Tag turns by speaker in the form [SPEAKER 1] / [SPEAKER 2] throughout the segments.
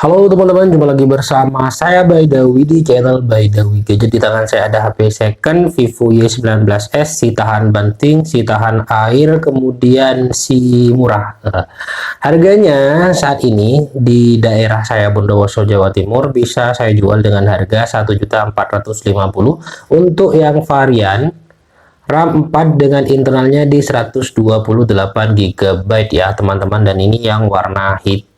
[SPEAKER 1] Halo teman-teman, jumpa lagi bersama saya Baidawi di channel Baidawi Gadget. Di tangan saya ada HP second Vivo Y19s, si tahan banting, si tahan air, kemudian si murah. Harganya saat ini di daerah saya Bondowoso, Jawa Timur bisa saya jual dengan harga 1.450.000 untuk yang varian RAM 4 dengan internalnya di 128 GB ya teman-teman, dan ini yang warna hitam.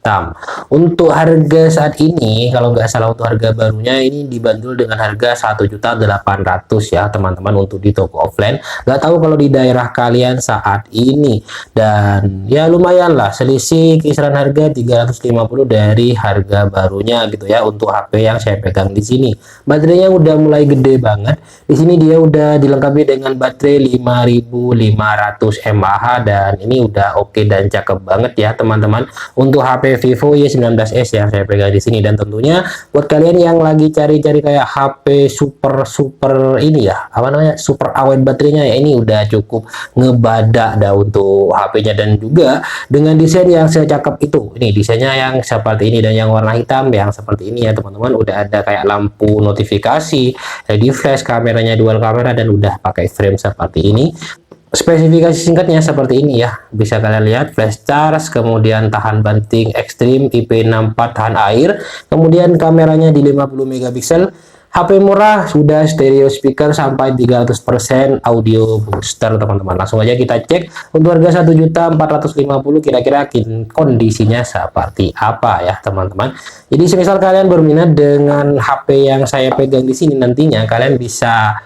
[SPEAKER 1] Untuk harga saat ini kalau nggak salah untuk harga barunya ini dibanderol dengan harga 1.800.000 ya teman-teman untuk di toko offline. Nggak tahu kalau di daerah kalian saat ini, dan ya lumayan lah selisih kisaran harga 350 dari harga barunya gitu ya untuk HP yang saya pegang di sini. Baterainya udah mulai gede banget. Di sini dia udah dilengkapi dengan baterai 5500 mAh dan ini udah oke dan cakep banget ya teman-teman untuk HP Vivo Y19s yang saya pegang di sini. Dan tentunya buat kalian yang lagi cari-cari kayak HP super ini ya, apa namanya, super awet baterainya ya, ini udah cukup ngebadak dah untuk HP-nya. Dan juga dengan desain yang secakep itu, ini desainnya yang seperti ini dan yang warna hitam yang seperti ini ya teman-teman. Udah ada kayak lampu notifikasi, LED flash, kameranya dual kamera, dan udah pakai frame seperti ini. Spesifikasi singkatnya seperti ini ya, bisa kalian lihat: flash charge, kemudian tahan banting ekstrim, IP64, tahan air, kemudian kameranya di 50 megapiksel. HP murah, sudah stereo speaker sampai 300%, audio booster teman-teman. Langsung aja kita cek untuk harga 1.450.000 kira-kira kondisinya seperti apa ya teman-teman. Jadi semisal kalian berminat dengan HP yang saya pegang di sini, nantinya kalian bisa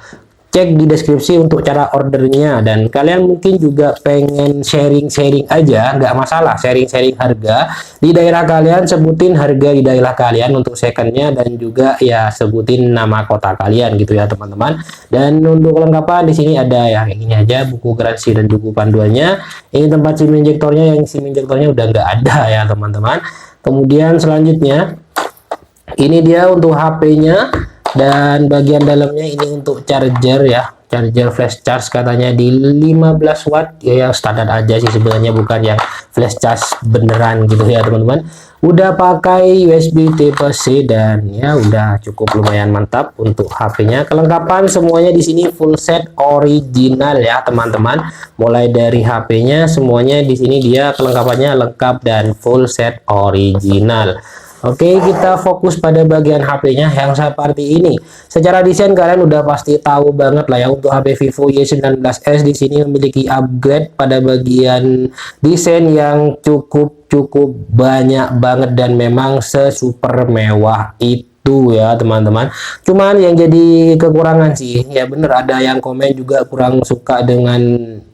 [SPEAKER 1] cek di deskripsi untuk cara ordernya. Dan kalian mungkin juga pengen sharing-sharing aja, nggak masalah, sharing-sharing harga di daerah kalian, sebutin harga di daerah kalian untuk secondnya, dan juga ya sebutin nama kota kalian gitu ya teman-teman. Dan untuk kelengkapan di sini ada ya kayak gini aja, buku garansi dan buku panduannya. Ini tempat SIM injektornya, yang SIM injektornya udah nggak ada ya teman-teman. Kemudian selanjutnya ini dia untuk HP-nya, dan bagian dalamnya ini untuk charger ya, charger flash charge katanya di 15 watt ya, yang standar aja sih sebenarnya, bukan yang flash charge beneran gitu ya teman-teman. Udah pakai USB Type C dan ya udah cukup lumayan mantap untuk HP-nya. Kelengkapan semuanya di sini full set original ya teman-teman. Mulai dari HP-nya semuanya di sini dia kelengkapannya lengkap dan full set original. Oke, kita fokus pada bagian HP-nya yang seperti ini. Secara desain kalian udah pasti tahu banget lah ya, untuk HP Vivo Y19s di sini memiliki upgrade pada bagian desain yang cukup banyak banget dan memang sesuper mewah itu ya teman-teman. Cuman yang jadi kekurangan sih ya, bener ada yang komen juga kurang suka dengan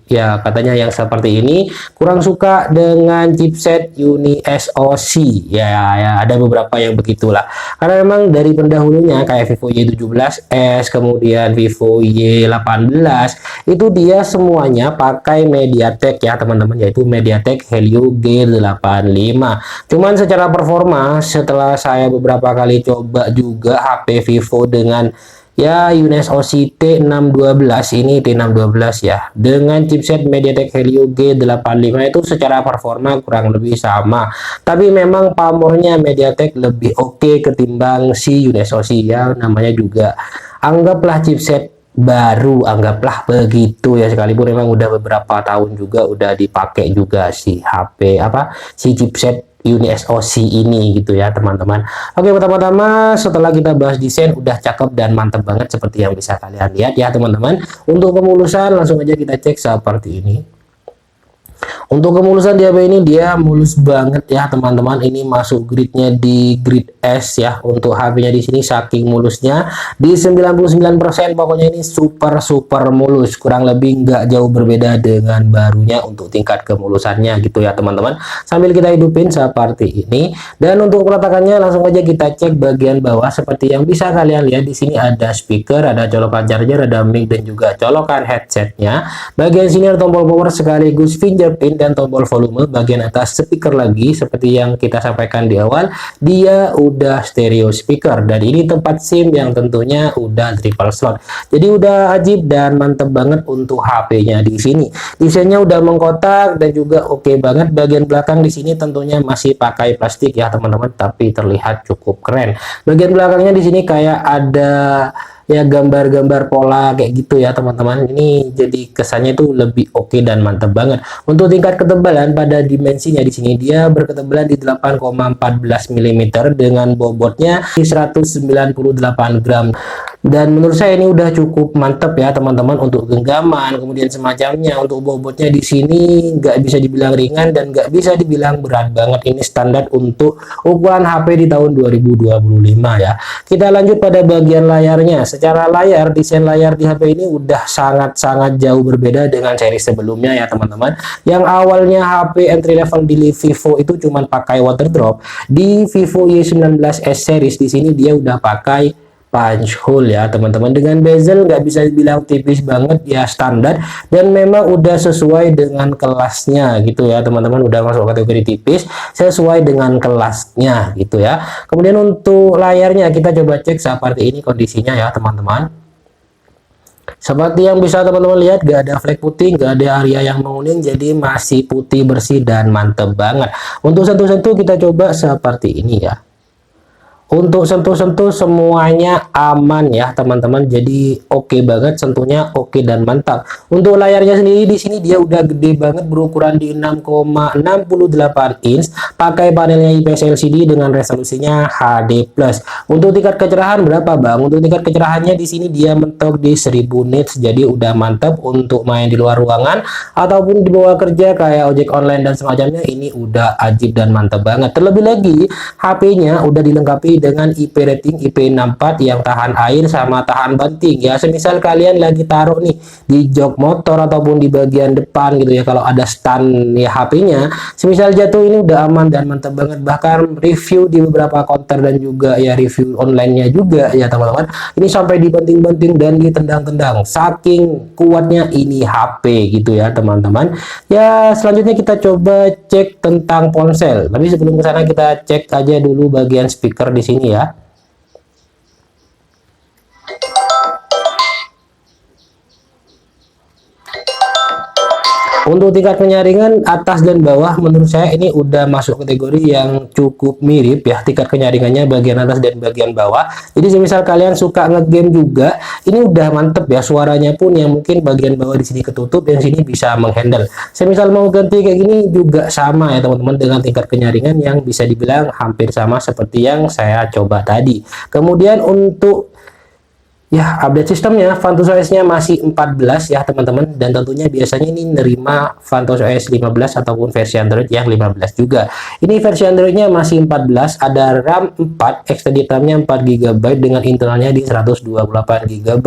[SPEAKER 1] ya, katanya yang seperti ini, kurang suka dengan chipset UniSoC ya, ada beberapa yang begitulah. Karena memang dari pendahulunya kayak Vivo Y17s, kemudian Vivo Y18 itu dia semuanya pakai MediaTek ya teman-teman, yaitu MediaTek Helio G85. Cuman secara performa setelah saya beberapa kali coba juga HP Vivo dengan ya UniSoC T612, ini T612 ya, dengan chipset MediaTek Helio G85 itu secara performa kurang lebih sama. Tapi memang pamornya MediaTek lebih oke ketimbang si UniSoC ya, namanya juga anggaplah chipset baru, anggaplah begitu ya, sekalipun memang udah beberapa tahun juga udah dipakai juga si HP si chipset UniSoC ini gitu ya teman-teman. Oke, pertama-tama setelah kita bahas desain udah cakep dan mantep banget seperti yang bisa kalian lihat ya teman-teman. Untuk kemulusan langsung aja kita cek seperti ini. Untuk kemulusan di HP ini dia mulus banget ya teman-teman. Ini masuk gridnya di grid S ya untuk HP-nya di sini, saking mulusnya di 99%. Pokoknya ini super mulus, kurang lebih nggak jauh berbeda dengan barunya untuk tingkat kemulusannya gitu ya teman-teman. Sambil kita hidupin seperti ini, dan untuk peletakannya langsung aja kita cek bagian bawah. Seperti yang bisa kalian lihat di sini ada speaker, ada colokan charger, ada mic, dan juga colokan headsetnya. Bagian sini ada tombol power sekaligus fingerprint fingerprint dan tombol volume. Bagian atas speaker lagi, seperti yang kita sampaikan di awal, dia udah stereo speaker, dan ini tempat SIM yang tentunya udah triple slot. Jadi udah ajib dan mantep banget untuk HP-nya di sini. Desainnya udah mengkotak dan juga oke banget. Bagian belakang di sini tentunya masih pakai plastik ya teman-teman, tapi terlihat cukup keren. Bagian belakangnya di sini kayak ada ya gambar-gambar pola kayak gitu ya teman-teman. Ini jadi kesannya itu lebih oke dan mantap banget. Untuk tingkat ketebalan pada dimensinya di sini dia berketebalan di 8,14 mm dengan bobotnya di 198 gram. Dan menurut saya ini udah cukup mantap ya teman-teman untuk genggaman kemudian semacamnya. Untuk bobotnya di sini nggak bisa dibilang ringan dan nggak bisa dibilang berat banget. Ini standar untuk ukuran HP di tahun 2025 ya. Kita lanjut pada bagian layarnya. Secara layar, desain layar di HP ini udah sangat-sangat jauh berbeda dengan seri sebelumnya ya teman-teman. Yang awalnya HP entry level di Vivo itu cuma pakai water drop, di Vivo Y19s series di sini dia udah pakai punch hole ya teman-teman, dengan bezel nggak bisa dibilang tipis banget ya, standar, dan memang udah sesuai dengan kelasnya gitu ya teman-teman, udah masuk kategori tipis sesuai dengan kelasnya gitu ya. Kemudian untuk layarnya kita coba cek seperti ini kondisinya ya teman-teman. Seperti yang bisa teman-teman lihat, gak ada flek putih, gak ada area yang menguning, jadi masih putih bersih dan mantep banget. Untuk sentuh-sentuh kita coba seperti ini ya. Untuk sentuh-sentuh semuanya aman ya teman-teman, jadi oke banget, sentuhnya oke dan mantap. Untuk layarnya sendiri di sini dia udah gede banget, berukuran di 6,68 inch, pakai panelnya IPS LCD dengan resolusinya HD+. Untuk tingkat kecerahan berapa bang? Untuk tingkat kecerahannya di sini dia mentok di 1000 nits, jadi udah mantap untuk main di luar ruangan ataupun di bawah kerja kayak ojek online dan semacamnya. Ini udah ajib dan mantap banget. Terlebih lagi HP-nya udah dilengkapi dengan IP rating IP64 yang tahan air sama tahan banting ya. Semisal kalian lagi taruh nih di jok motor ataupun di bagian depan gitu ya, kalau ada stand ya HP-nya, semisal jatuh ini udah aman dan mantap banget. Bahkan review di beberapa counter dan juga ya review online-nya juga ya teman-teman, ini sampai dibanting-banting dan ditendang-tendang, saking kuatnya ini HP gitu ya teman-teman. Ya selanjutnya kita coba cek tentang ponsel, tapi sebelum ke sana kita cek aja dulu bagian speaker di sini ya. Untuk tingkat penyaringan atas dan bawah menurut saya ini udah masuk kategori yang cukup mirip ya, tingkat penyaringannya bagian atas dan bagian bawah. Jadi semisal kalian suka ngegame juga, ini udah mantep ya, suaranya pun yang mungkin bagian bawah di sini ketutup dan sini bisa menghandle. Semisal mau ganti kayak gini juga sama ya teman-teman, dengan tingkat penyaringan yang bisa dibilang hampir sama seperti yang saya coba tadi. Kemudian untuk ya update sistemnya, Vantos OS-nya masih 14 ya teman-teman, dan tentunya biasanya ini nerima Vantos OS 15 ataupun versi Android yang 15 juga. Ini versi Androidnya masih 14, ada RAM 4, extended RAM-nya 4 GB dengan internalnya di 128 GB.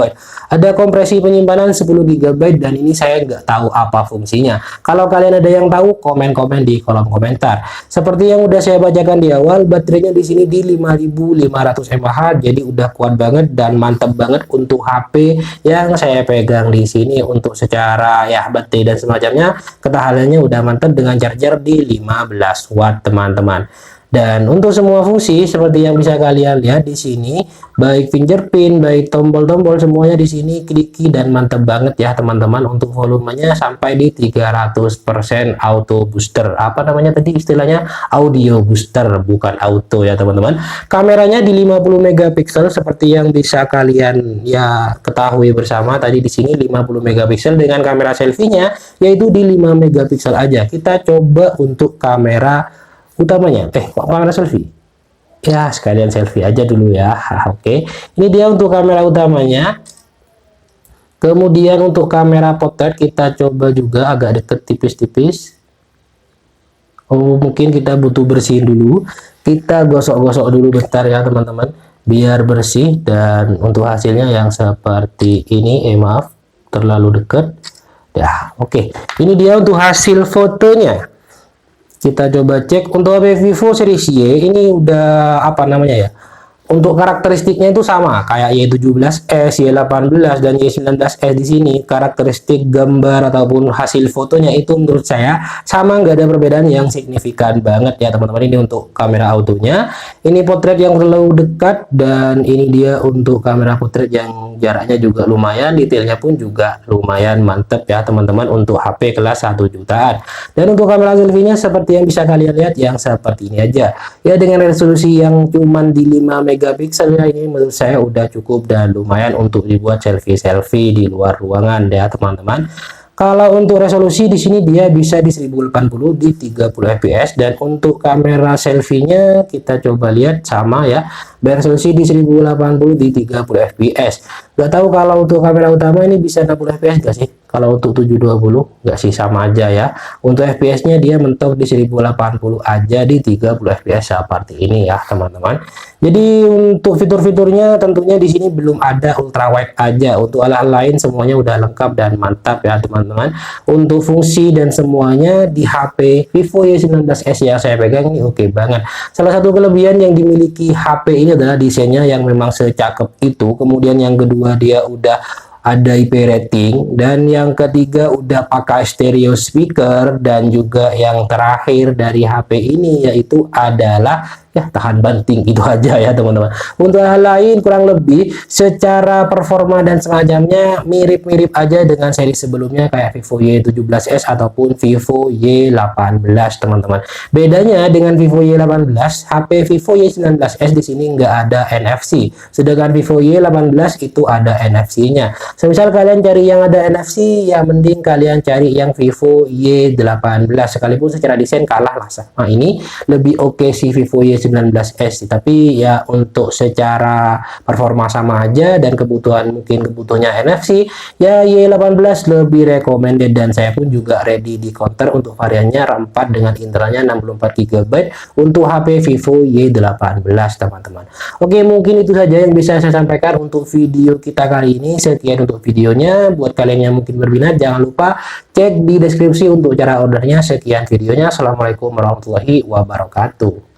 [SPEAKER 1] Ada kompresi penyimpanan 10 GB dan ini saya nggak tahu apa fungsinya. Kalau kalian ada yang tahu, komen-komen di kolom komentar. Seperti yang udah saya bacakan di awal, baterainya di sini di 5500 mAh, jadi udah kuat banget dan mantap banget untuk HP yang saya pegang di sini. Untuk secara ya baterai dan semacamnya, ketahanannya udah mantap dengan charger di 15 watt teman-teman. Dan untuk semua fungsi seperti yang bisa kalian lihat di sini, baik fingerprint, baik tombol-tombol, semuanya di sini kliki dan mantap banget ya teman-teman. Untuk volumenya sampai di 300% auto booster. Apa namanya tadi istilahnya? Audio booster, bukan auto ya teman-teman. Kameranya di 50 megapiksel seperti yang bisa kalian ya ketahui bersama tadi di sini 50 megapiksel dengan kamera selfie-nya yaitu di 5 megapiksel aja. Kita coba untuk kamera utamanya, kamera selfie ya, sekalian selfie aja dulu ya. Oke, ini dia untuk kamera utamanya. Kemudian untuk kamera potret kita coba juga agak deket tipis-tipis. Mungkin kita butuh bersihin dulu, kita gosok-gosok dulu bentar ya teman-teman biar bersih. Dan untuk hasilnya yang seperti ini, maaf terlalu deket ya. Oke, ini dia untuk hasil fotonya. Kita coba cek untuk HP Vivo series Y ini udah apa namanya ya, Untuk karakteristiknya itu sama kayak Y17s, Y18 dan Y19s di sini. Karakteristik gambar ataupun hasil fotonya itu menurut saya sama, nggak ada perbedaan yang signifikan banget ya teman-teman. Ini untuk kamera autonya, ini potret yang terlalu dekat, dan ini dia untuk kamera potret yang jaraknya juga lumayan, detailnya pun juga lumayan mantep ya teman-teman untuk HP kelas 1 jutaan. Dan untuk kamera selfie-nya seperti yang bisa kalian lihat yang seperti ini aja ya, dengan resolusi yang cuman di 5 megapiksel ya. Ini menurut saya udah cukup dan lumayan untuk dibuat selfie di luar ruangan ya teman-teman. Kalau untuk resolusi di sini dia bisa di 1080 di 30 fps, dan untuk kamera selfie-nya kita coba lihat sama ya, resolusi di 1080 di 30 fps. Gak tahu kalau untuk kamera utama ini bisa 60 fps gak sih? Kalau untuk 720 nggak sih, sama aja ya. Untuk fps-nya dia mentok di 1080 aja di 30 fps seperti ini ya teman-teman. Jadi untuk fitur-fiturnya tentunya di sini belum ada ultrawide aja. Untuk hal lain semuanya udah lengkap dan mantap ya teman-teman. Untuk fungsi dan semuanya di HP Vivo Y19s yang saya pegang ini oke banget. Salah satu kelebihan yang dimiliki HP ini adalah desainnya yang memang secakep itu. Kemudian yang kedua dia udah ada IP rating, dan yang ketiga udah pakai stereo speaker, dan juga yang terakhir dari HP ini yaitu adalah ya tahan banting. Itu aja ya teman-teman. Untuk hal lain kurang lebih secara performa dan semacamnya mirip-mirip aja dengan seri sebelumnya kayak Vivo Y17s ataupun Vivo Y18 teman-teman. Bedanya dengan Vivo Y18, HP Vivo Y19s di sini nggak ada NFC, sedangkan Vivo Y18 itu ada NFC-nya. Semisal kalian cari yang ada NFC, ya mending kalian cari yang Vivo Y18, sekalipun secara desain kalah lah sama ini, lebih oke sih Vivo Y19s, tapi ya untuk secara performa sama aja, dan mungkin kebutuhannya NFC ya Y18 lebih recommended, dan saya pun juga ready di counter untuk variannya RAM 4 dengan internalnya 64 GB untuk HP Vivo Y18 teman-teman. Oke, mungkin itu saja yang bisa saya sampaikan untuk video kita kali ini. Sekian untuk videonya. Buat kalian yang mungkin berminat, jangan lupa cek di deskripsi untuk cara ordernya. Sekian videonya. Assalamualaikum warahmatullahi wabarakatuh.